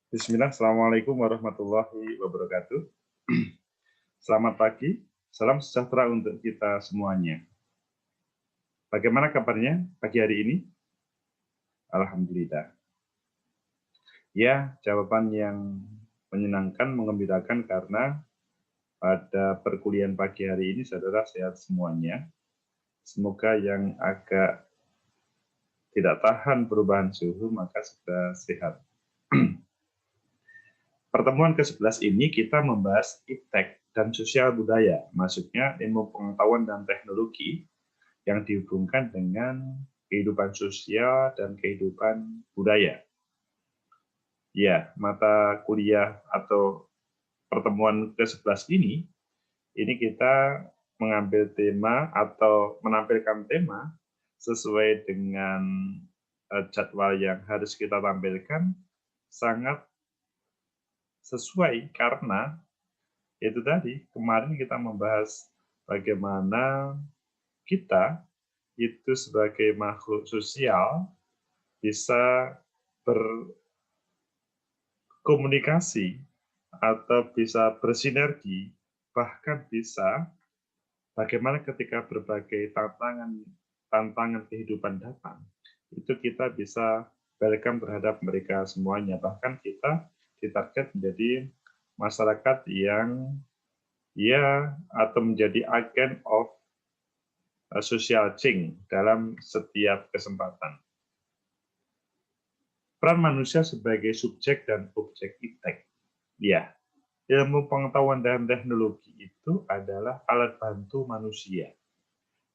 Bismillah, Assalamualaikum warahmatullahi wabarakatuh. Selamat pagi, salam sejahtera untuk kita semuanya. Bagaimana kabarnya pagi hari ini? Alhamdulillah. Ya, jawaban yang menyenangkan, mengembirakan karena pada perkuliahan pagi hari ini saudara sehat semuanya. Semoga yang agak tidak tahan perubahan suhu maka sudah sehat. Pertemuan ke-11 ini kita membahas iptek dan sosial budaya, maksudnya ilmu pengetahuan dan teknologi yang dihubungkan dengan kehidupan sosial dan kehidupan budaya. Ya, mata kuliah atau pertemuan ke-11 ini kita mengambil tema atau menampilkan tema sesuai dengan jadwal yang harus kita tampilkan sangat sesuai karena itu tadi kemarin kita membahas bagaimana kita itu sebagai makhluk sosial bisa berkomunikasi atau bisa bersinergi, bahkan bisa bagaimana ketika berbagai tantangan kehidupan datang, itu kita bisa welcome terhadap mereka semuanya. Bahkan kita ditarget menjadi masyarakat yang ya atau menjadi agent of social change dalam setiap kesempatan. Peran manusia sebagai subjek dan objek iptek. Ya, ilmu pengetahuan dan teknologi itu adalah alat bantu manusia.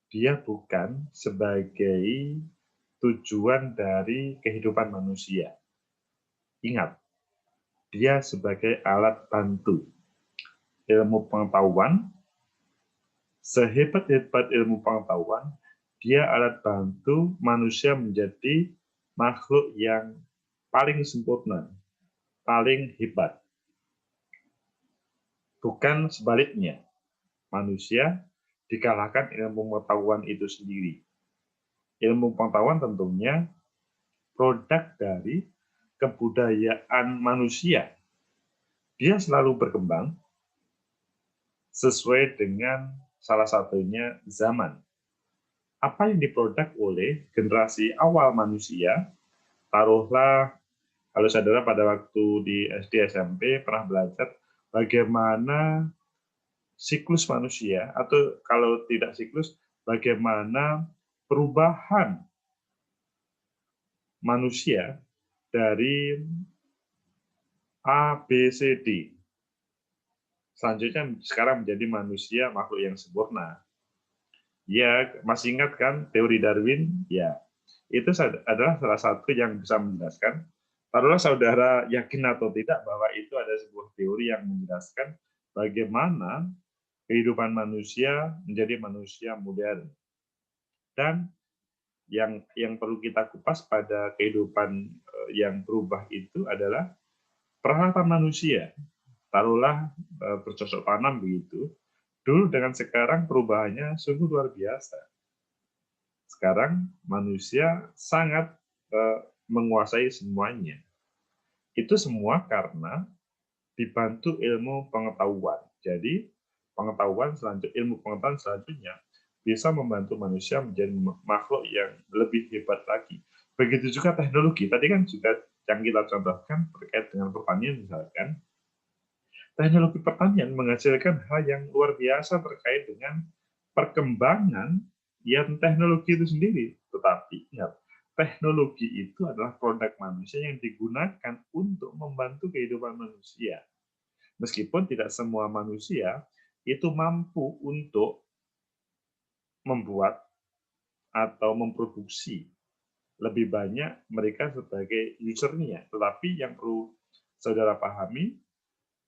Dia bukan sebagai tujuan dari kehidupan manusia. Ingat, dia sebagai alat bantu. Ilmu pengetahuan, sehebat-hebat ilmu pengetahuan, dia alat bantu manusia menjadi makhluk yang paling sempurna, paling hebat. Bukan sebaliknya, manusia dikalahkan ilmu pengetahuan itu sendiri. Ilmu pengetahuan tentunya produk dari kebudayaan manusia. Dia selalu berkembang sesuai dengan salah satunya zaman. Apa yang diproduk oleh generasi awal manusia, taruhlah kalau saudara pada waktu di SD SMP pernah belajar bagaimana siklus manusia, atau kalau tidak siklus, bagaimana perubahan manusia dari A, B, C, D. Selanjutnya sekarang menjadi manusia makhluk yang sempurna. Ya, masih ingat kan teori Darwin? Ya, itu adalah salah satu yang bisa menjelaskan. Taruhlah saudara yakin atau tidak bahwa itu ada sebuah teori yang menjelaskan bagaimana kehidupan manusia menjadi manusia modern. Dan yang perlu kita kupas pada kehidupan yang berubah itu adalah peralatan manusia. Taruhlah bercocok tanam begitu. Dulu dengan sekarang perubahannya sungguh luar biasa. Sekarang manusia sangat menguasai semuanya. Itu semua karena dibantu ilmu pengetahuan. Jadi ilmu pengetahuan selanjutnya bisa membantu manusia menjadi makhluk yang lebih hebat lagi. Begitu juga teknologi. Tadi kan juga yang kita contohkan terkait dengan pertanian misalkan. Teknologi pertanian menghasilkan hal yang luar biasa terkait dengan perkembangan yang teknologi itu sendiri. Tetapi ingat, teknologi itu adalah produk manusia yang digunakan untuk membantu kehidupan manusia. Meskipun tidak semua manusia itu mampu untuk membuat atau memproduksi lebih banyak mereka sebagai usernya. Tetapi yang perlu saudara pahami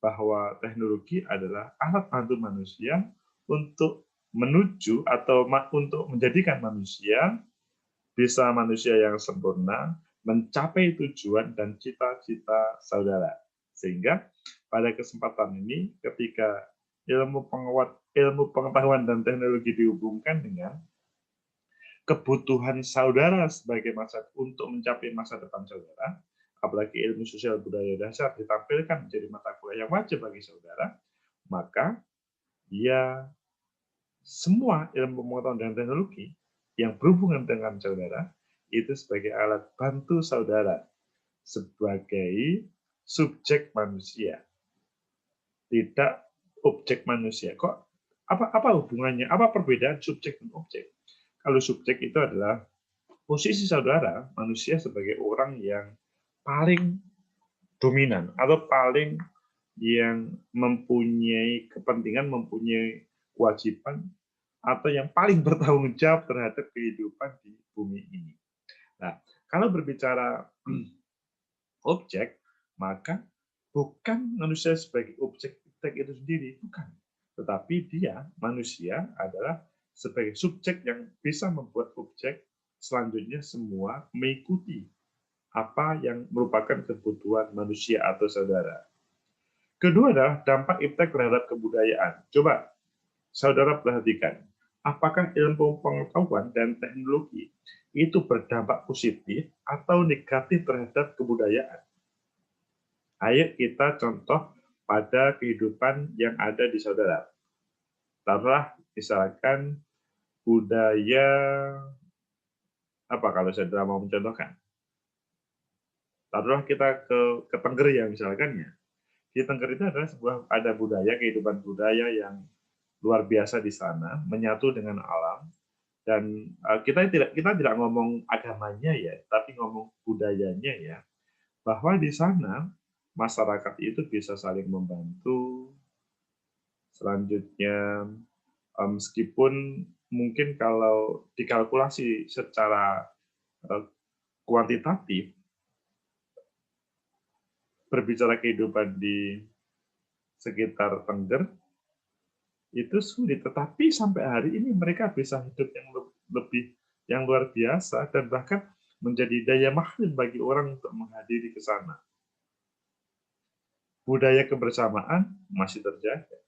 bahwa teknologi adalah alat bantu manusia untuk menuju atau untuk menjadikan manusia bisa manusia yang sempurna, mencapai tujuan dan cita-cita saudara. Sehingga pada kesempatan ini ketika ilmu pengetahuan dan teknologi dihubungkan dengan kebutuhan saudara sebagai untuk mencapai masa depan saudara, apalagi ilmu sosial budaya dasar ditampilkan menjadi mata kuliah yang wajib bagi saudara, maka ya semua ilmu pengetahuan dan teknologi yang berhubungan dengan saudara itu sebagai alat bantu saudara sebagai subjek manusia, tidak objek manusia. Kok apa hubungannya? Apa perbedaan subjek dan objek? Kalau subjek itu adalah posisi saudara manusia sebagai orang yang paling dominan atau paling yang mempunyai kepentingan, mempunyai kewajiban, atau yang paling bertanggung jawab terhadap kehidupan di bumi ini. Nah, kalau berbicara objek, maka bukan manusia sebagai objek itu sendiri, bukan. Tetapi dia, manusia, adalah sebagai subjek yang bisa membuat objek selanjutnya semua mengikuti apa yang merupakan kebutuhan manusia atau saudara. Kedua adalah dampak iptek terhadap kebudayaan. Coba saudara perhatikan, apakah ilmu pengetahuan dan teknologi itu berdampak positif atau negatif terhadap kebudayaan? Ayo kita contoh pada kehidupan yang ada di saudara. Taruhlah misalkan budaya, apa kalau saudara mau mencontohkan? Taruhlah kita ke Tengger ya misalkan ya. Di Tengger itu adalah ada budaya, kehidupan budaya yang luar biasa di sana, menyatu dengan alam. Dan kita tidak ngomong agamanya ya, tapi ngomong budayanya ya. Bahwa di sana masyarakat itu bisa saling membantu. Selanjutnya, meskipun mungkin kalau dikalkulasi secara kuantitatif, berbicara kehidupan di sekitar Tengger, itu sulit. Tetapi sampai hari ini mereka bisa hidup yang luar biasa dan bahkan menjadi daya magnet bagi orang untuk menghadiri ke sana. Budaya kebersamaan masih terjaga.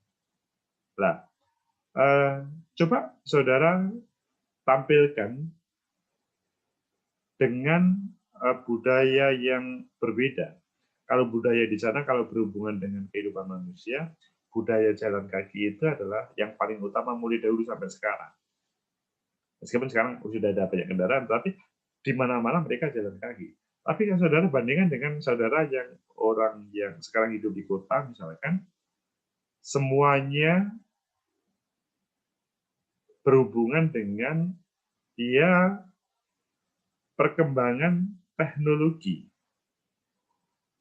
Nah, coba saudara tampilkan dengan budaya yang berbeda. Kalau budaya di sana, kalau berhubungan dengan kehidupan manusia, budaya jalan kaki itu adalah yang paling utama mulai dahulu sampai sekarang. Meskipun sekarang sudah ada banyak kendaraan, tapi di mana-mana mereka jalan kaki. Tapi kalau saudara bandingkan dengan saudara yang orang yang sekarang hidup di kota, misalkan, semuanya berhubungan dengan dia perkembangan teknologi.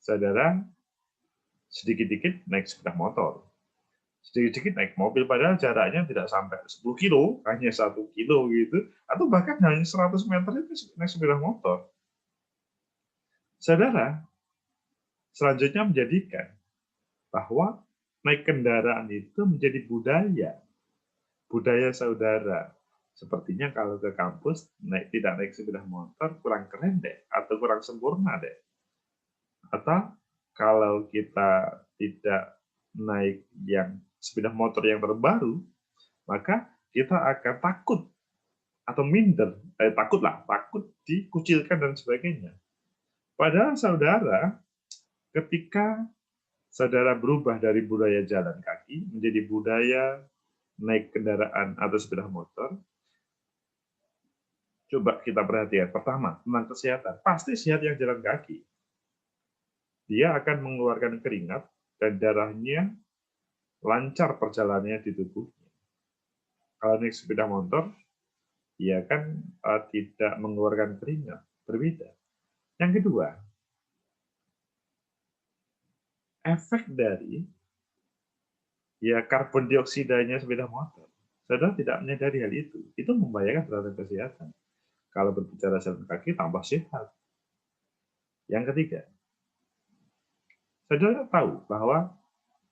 Saudara sedikit-dikit naik sepeda motor, sedikit-sedikit naik mobil, padahal jaraknya tidak sampai 10 kilo, hanya 1 kilo gitu, atau bahkan hanya 100 meter itu naik sepeda motor. Saudara, selanjutnya menjadikan bahwa naik kendaraan itu menjadi budaya saudara. Sepertinya kalau ke kampus tidak naik sepeda motor kurang keren deh, atau kurang sempurna deh. Atau kalau kita tidak naik yang sepeda motor yang terbaru, maka kita akan takut atau minder, takut dikucilkan dan sebagainya. Padahal saudara, ketika saudara berubah dari budaya jalan kaki menjadi budaya naik kendaraan atau sepeda motor, coba kita perhatikan. Pertama, tentang kesehatan. Pasti sehat yang jalan kaki. Dia akan mengeluarkan keringat dan darahnya lancar perjalanannya di tubuhnya. Kalau naik sepeda motor, dia kan tidak mengeluarkan keringat. Berbeda. Yang kedua, efek dari karbon dioksidanya sepeda motor. Saudara tidak menyadari hal itu. Itu membahayakan terhadap kesehatan. Kalau berbicara jalan kaki, tambah sehat. Yang ketiga, saudara tahu bahwa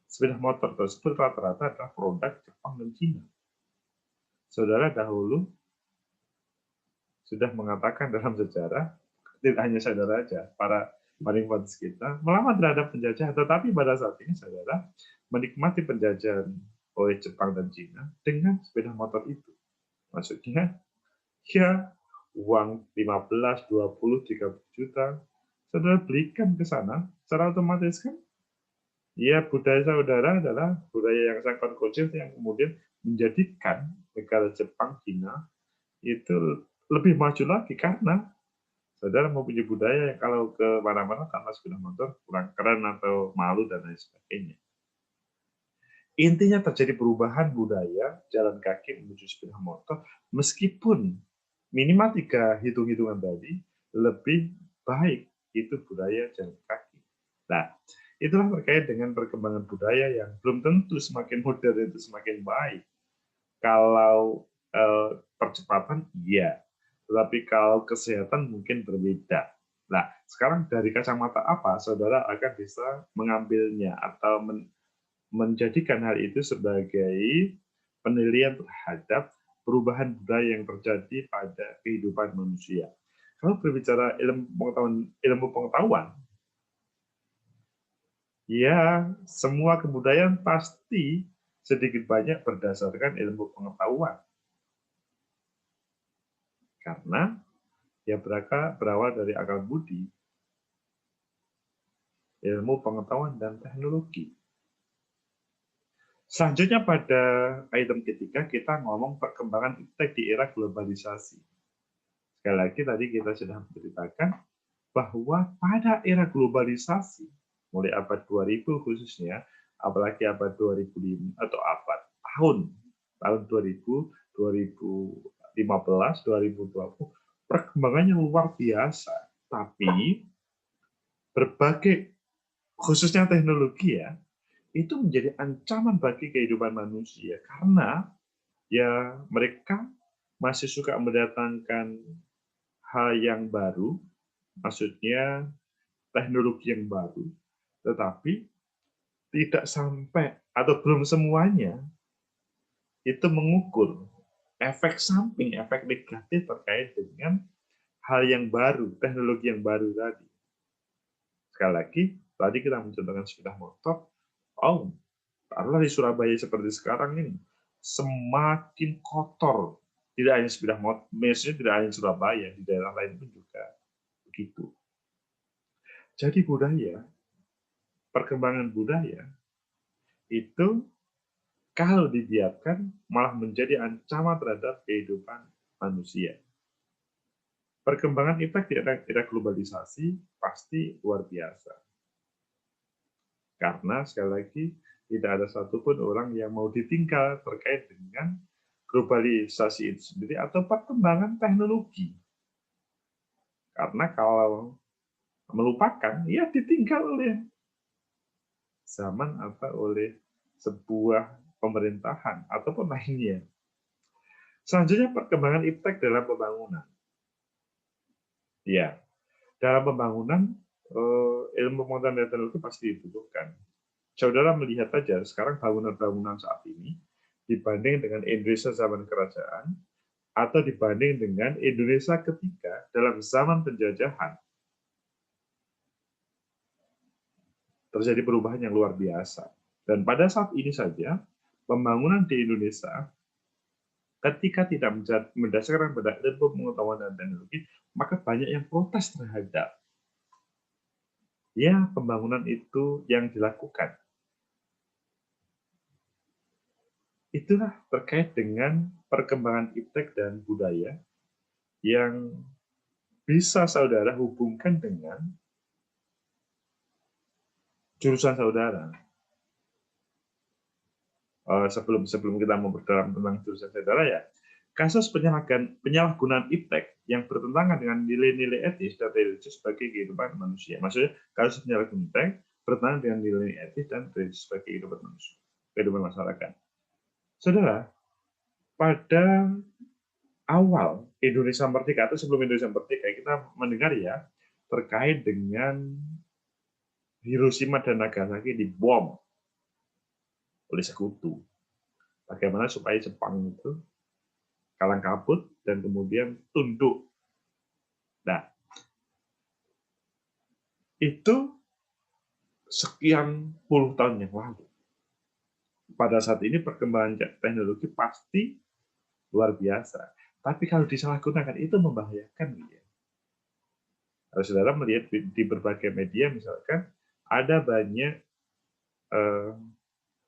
sepeda motor tersebut rata-rata adalah produk Jepang dan Cina. Saudara dahulu sudah mengatakan dalam sejarah, tidak hanya saudara saja, para paling-paling kita melawan terhadap penjajah, tetapi pada saat ini saudara menikmati penjajahan oleh Jepang dan Cina dengan sepeda motor itu. Maksudnya, ya uang 15, 20, 30 juta, saudara belikan ke sana, secara otomatis kan, ya budaya saudara adalah budaya yang sangat konsisten yang kemudian menjadikan negara Jepang, Cina itu lebih maju lagi karena saudara mempunyai budaya yang kalau ke mana-mana tanpa sepeda motor kurang keren atau malu dan lain sebagainya. Intinya terjadi perubahan budaya jalan kaki menuju sepeda motor meskipun minimal 3 hitung-hitungan tadi lebih baik itu budaya jalan kaki. Nah, itulah terkait dengan perkembangan budaya yang belum tentu semakin modern itu semakin baik. Kalau percepatan iya, tetapi kalau kesehatan mungkin berbeda. Nah, sekarang dari kacamata apa saudara akan bisa mengambilnya atau menjadikan hal itu sebagai penilaian terhadap perubahan budaya yang terjadi pada kehidupan manusia. Kalau berbicara ilmu pengetahuan, ya semua kebudayaan pasti sedikit banyak berdasarkan ilmu pengetahuan. Karena ya berawal dari akal budi, ilmu pengetahuan dan teknologi. Selanjutnya pada item ketiga kita ngomong perkembangan iptek di era globalisasi. Sekali lagi tadi kita sudah menceritakan bahwa pada era globalisasi, mulai abad 2000 khususnya, apalagi abad 2005 atau tahun 2000, 2015, 2020, perkembangannya luar biasa. Tapi berbagai khususnya teknologi ya, itu menjadi ancaman bagi kehidupan manusia karena ya mereka masih suka mendatangkan hal yang baru, maksudnya teknologi yang baru, tetapi tidak sampai atau belum semuanya itu mengukur efek samping, efek negatif terkait dengan hal yang baru, teknologi yang baru tadi. Sekali lagi, tadi kita mencontohkan sepeda motor, taruhlah di Surabaya seperti sekarang ini, semakin kotor. Tidak hanya sepeda motor, maksudnya tidak hanya Surabaya, di daerah lain pun juga begitu. Jadi perkembangan budaya, itu kalau dibiarkan malah menjadi ancaman terhadap kehidupan manusia. Perkembangan iptek di era globalisasi pasti luar biasa. Karena sekali lagi, tidak ada satupun orang yang mau ditinggal terkait dengan globalisasi itu sendiri atau perkembangan teknologi. Karena kalau melupakan, ya ditinggal oleh zaman atau oleh sebuah pemerintahan ataupun lainnya. Selanjutnya perkembangan iptek dalam pembangunan. Ya, dalam pembangunan ilmu pengetahuan dan teknologi pasti dibutuhkan. Saudara melihat saja sekarang bangunan-bangunan saat ini dibanding dengan Indonesia zaman kerajaan atau dibanding dengan Indonesia ketika dalam zaman penjajahan. Terjadi perubahan yang luar biasa. Dan pada saat ini saja, pembangunan di Indonesia ketika tidak berdasarkan pada ilmu pengetahuan dan teknologi, maka banyak yang protes terhadap ya pembangunan itu yang dilakukan. Itulah terkait dengan perkembangan iptek dan budaya yang bisa saudara hubungkan dengan jurusan saudara. Sebelum kita memperdalam tentang jurusan saudara ya, kasus penyalahgunaan iptek yang bertentangan dengan nilai-nilai etis dan religius sebagai kehidupan manusia. Maksudnya kasus penyalahgunaan iptek bertentangan dengan nilai etis dan religius sebagai kehidupan manusia, kehidupan masyarakat. Saudara, pada awal Indonesia merdeka atau sebelum Indonesia merdeka kita mendengar ya terkait dengan Hiroshima dan Nagasaki dibom oleh sekutu. Bagaimana supaya Jepang itu kalang kabut dan kemudian tunduk. Nah, itu sekian puluh tahun yang lalu. Pada saat ini perkembangan teknologi pasti luar biasa. Tapi kalau disalahgunakan itu membahayakan. Ya. Kalau saudara melihat di berbagai media misalkan ada banyak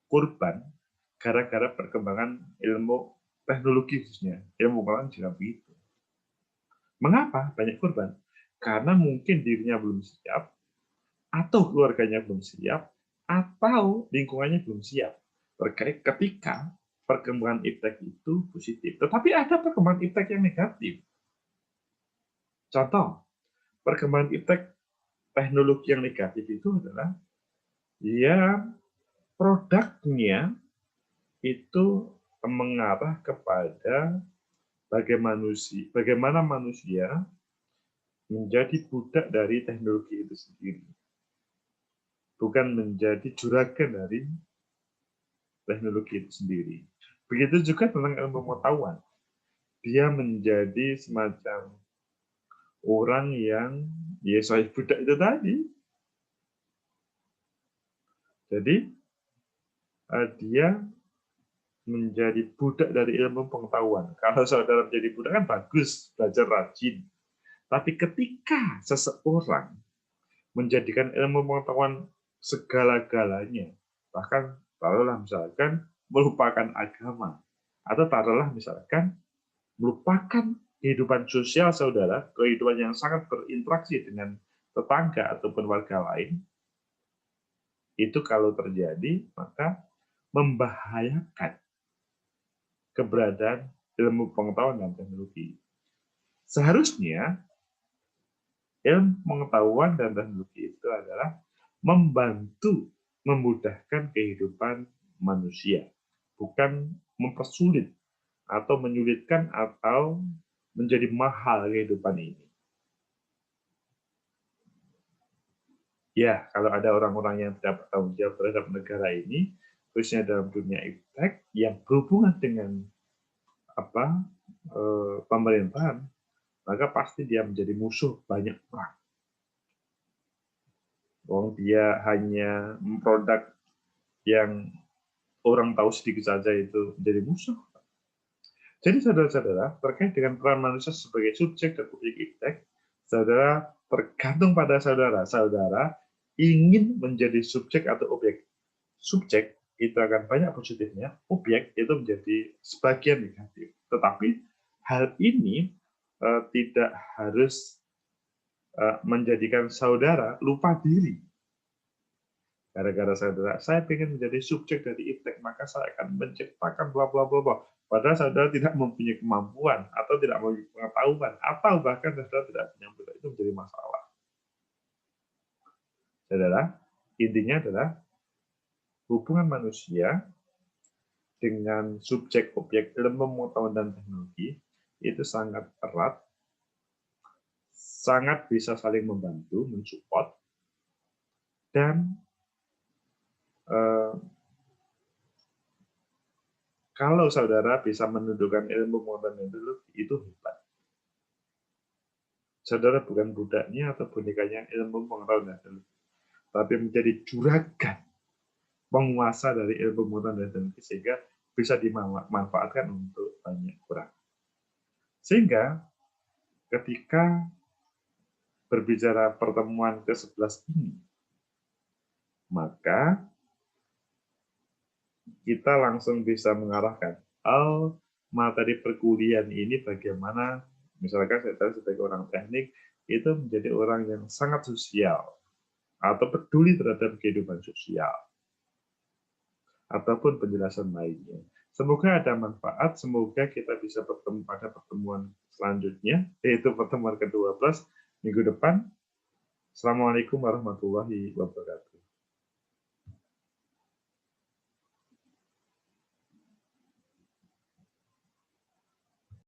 korban gara-gara perkembangan ilmu teknologi khususnya, ilmu pengetahuan juga begitu. Mengapa banyak korban? Karena mungkin dirinya belum siap, atau keluarganya belum siap, atau lingkungannya belum siap terkait ketika perkembangan iptek itu positif. Tetapi ada perkembangan iptek yang negatif. Contoh, perkembangan iptek teknologi yang negatif itu adalah ya produknya itu mengarah kepada bagaimana manusia menjadi budak dari teknologi itu sendiri, bukan menjadi juragan dari teknologi itu sendiri. Begitu juga tentang ilmu pengetahuan. Dia menjadi semacam orang yang ya soal budak itu tadi. Jadi dia menjadi budak dari ilmu pengetahuan. Kalau saudara menjadi budak kan bagus, belajar rajin. Tapi ketika seseorang menjadikan ilmu pengetahuan segala-galanya, bahkan taruhlah misalkan melupakan agama, atau taruhlah misalkan melupakan kehidupan sosial saudara, kehidupan yang sangat berinteraksi dengan tetangga ataupun warga lain, itu kalau terjadi maka membahayakan keberadaan ilmu pengetahuan dan teknologi. Seharusnya ilmu pengetahuan dan teknologi itu adalah membantu memudahkan kehidupan manusia, bukan mempersulit atau menyulitkan atau menjadi mahal kehidupan ini. Ya, kalau ada orang-orang yang tidak bertanggung jawab terhadap negara ini, khususnya dalam dunia iptek yang berhubungan dengan pemerintahan, maka pasti dia menjadi musuh banyak orang. Dia hanya produk yang orang tahu sedikit saja itu menjadi musuh. Jadi saudara-saudara, terkait dengan peran manusia sebagai subjek dan objek iptek, saudara tergantung pada saudara. Saudara ingin menjadi subjek atau objek. Subjek itu akan banyak positifnya, objek itu menjadi sebagian negatif. Tetapi hal ini tidak harus menjadikan saudara lupa diri. Gara-gara saudara, saya ingin menjadi subjek dari iptek, maka saya akan menciptakan bla bla bla bla. Padahal saudara tidak mempunyai kemampuan, atau tidak mempunyai pengetahuan, atau bahkan saudara tidak punya budaya, itu menjadi masalah. Saudara, intinya adalah hubungan manusia dengan subjek objek ilmu pengetahuan dan teknologi itu sangat erat, sangat bisa saling membantu, mensupport, dan kalau saudara bisa menundukkan ilmu pengetahuan dan teknologi, itu hebat. Saudara bukan budaknya atau bonekanya ilmu pengetahuan dan teknologi, tapi menjadi juragan penguasa dari ilmu pengetahuan dan teknologi sehingga bisa dimanfaatkan untuk banyak orang. Sehingga ketika berbicara pertemuan ke-11 ini, maka kita langsung bisa mengarahkan, materi perkuliahan ini bagaimana, misalkan saya sebagai orang teknik, itu menjadi orang yang sangat sosial, atau peduli terhadap kehidupan sosial, ataupun penjelasan lainnya. Semoga ada manfaat, semoga kita bisa bertemu pada pertemuan selanjutnya, yaitu pertemuan ke-12 minggu depan. Assalamualaikum warahmatullahi wabarakatuh.